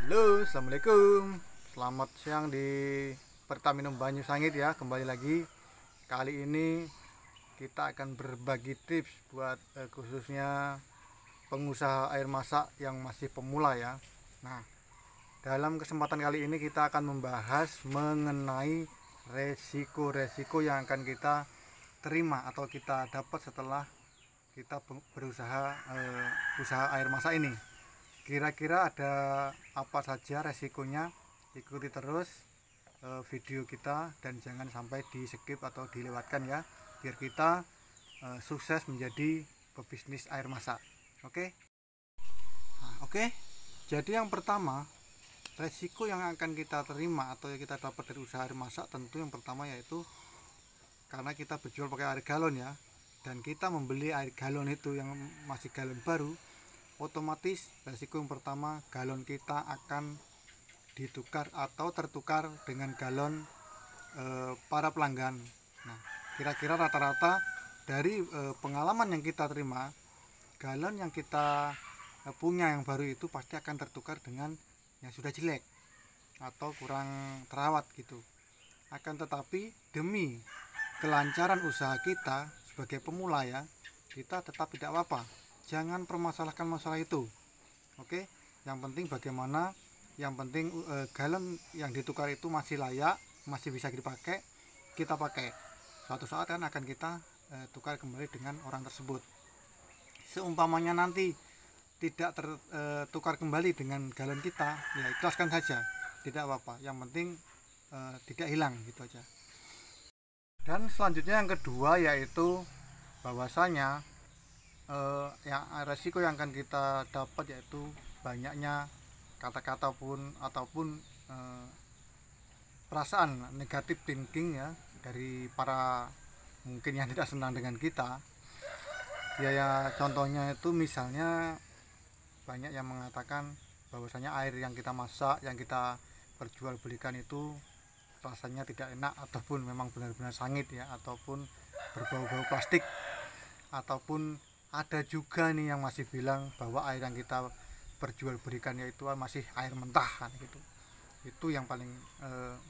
Halo, assalamualaikum. Selamat siang di Pertamina Banyu Sangit ya. Kembali lagi. Kali ini kita akan berbagi tips buat khususnya pengusaha air masak yang masih pemula ya. Nah, dalam kesempatan kali ini kita akan membahas mengenai resiko-resiko yang akan kita terima atau kita dapat setelah kita berusaha usaha air masak ini. Kira-kira ada apa saja resikonya? Ikuti terus video kita dan jangan sampai di skip atau dilewatkan ya, biar kita sukses menjadi pebisnis air masak. Oke. Oke. Jadi yang pertama, resiko yang akan kita terima atau yang kita dapat dari usaha air masak, tentu yang pertama yaitu karena kita berjual pakai air galon ya, dan kita membeli air galon itu yang masih galon baru, otomatis resiko yang pertama, galon kita akan ditukar atau tertukar dengan galon para pelanggan. Nah, kira-kira rata-rata dari pengalaman yang kita terima, galon yang kita punya yang baru itu pasti akan tertukar dengan yang sudah jelek atau kurang terawat gitu. Akan tetapi demi kelancaran usaha kita sebagai pemula ya, kita tetap tidak apa-apa, jangan permasalahkan masalah itu. Oke, yang penting bagaimana, yang penting galon yang ditukar itu masih layak, masih bisa dipakai, kita pakai. Suatu saat kan akan kita tukar kembali dengan orang tersebut. Seumpamanya nanti tidak tertukar kembali dengan galon kita, ya ikhlaskan saja, tidak apa-apa, yang penting tidak hilang gitu aja. Dan selanjutnya yang kedua yaitu bahwasanya yang resiko yang akan kita dapat yaitu banyaknya kata-kata ataupun perasaan negatif thinking ya dari para mungkin yang tidak senang dengan kita ya, contohnya itu misalnya banyak yang mengatakan bahwasanya air yang kita masak, yang kita perjualbelikan itu rasanya tidak enak ataupun memang benar-benar sangit ya, ataupun berbau-bau plastik, ataupun ada juga nih yang masih bilang bahwa air yang kita perjualbelikan yaitu masih air mentah kan gitu. Itu yang paling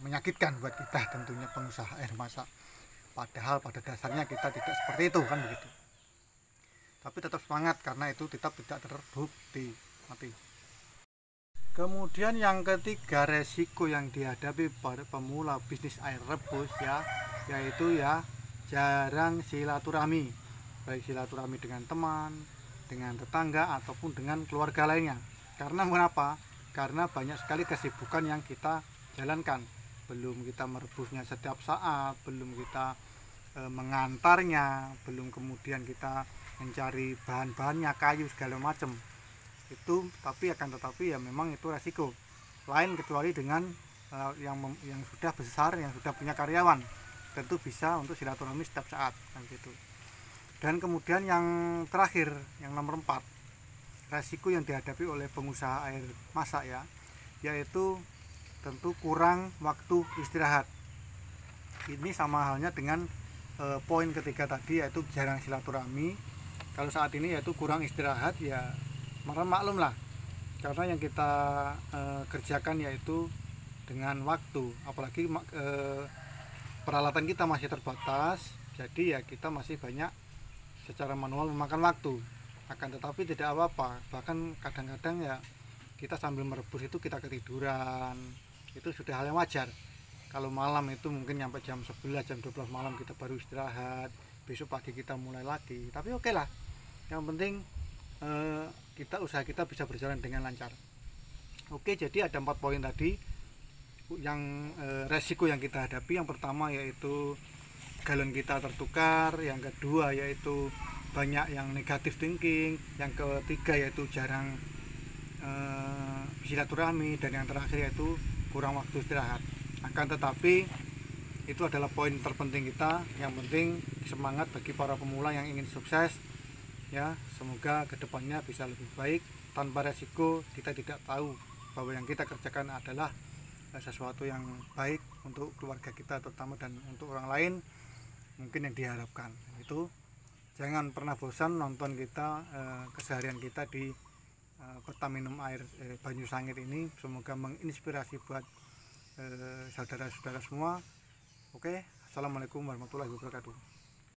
menyakitkan buat kita tentunya pengusaha air masak. Padahal pada dasarnya kita tidak seperti itu kan begitu. Tapi tetap semangat karena itu tetap tidak terbukti mati. Kemudian yang ketiga resiko yang dihadapi pada pemula bisnis air rebus ya, yaitu ya jarang silaturahmi. Baik silaturahmi dengan teman, dengan tetangga ataupun dengan keluarga lainnya. Karena mengapa? Karena banyak sekali kesibukan yang kita jalankan. Belum kita merebusnya setiap saat, belum kita mengantarnya, belum kemudian kita mencari bahan-bahannya, kayu segala macam. Itu tetapi ya memang itu resiko. Lain kecuali dengan yang sudah besar, yang sudah punya karyawan, tentu bisa untuk silaturahmi setiap saat kan gitu. Dan kemudian yang terakhir, yang nomor 4, resiko yang dihadapi oleh pengusaha air masak ya, yaitu tentu kurang waktu istirahat. Ini sama halnya dengan poin ketiga tadi, yaitu jarang silaturahmi. Kalau saat ini yaitu kurang istirahat ya, maklum lah, karena yang kita kerjakan yaitu dengan waktu, apalagi peralatan kita masih terbatas, jadi ya kita masih banyak secara manual memakan waktu. Akan tetapi tidak apa-apa, bahkan kadang-kadang ya kita sambil merebus itu kita ketiduran, itu sudah hal yang wajar. Kalau malam itu mungkin sampai jam 11, jam 12 malam kita baru istirahat, besok pagi kita mulai lagi, tapi oke lah, yang penting usaha kita bisa berjalan dengan lancar. Oke, jadi ada 4 poin tadi yang resiko yang kita hadapi. Yang pertama yaitu galon kita tertukar, yang kedua yaitu banyak yang negatif thinking, yang ketiga yaitu jarang silaturahmi, dan yang terakhir yaitu kurang waktu istirahat. Akan tetapi itu adalah poin terpenting kita. Yang penting semangat bagi para pemula yang ingin sukses ya, semoga kedepannya bisa lebih baik tanpa resiko. Kita tidak tahu bahwa yang kita kerjakan adalah sesuatu yang baik untuk keluarga kita terutama, dan untuk orang lain mungkin yang diharapkan. Itu jangan pernah bosan nonton kita keseharian kita di peta minum air Banyu Sangit ini. Semoga menginspirasi buat saudara-saudara semua. Oke, assalamualaikum warahmatullahi wabarakatuh.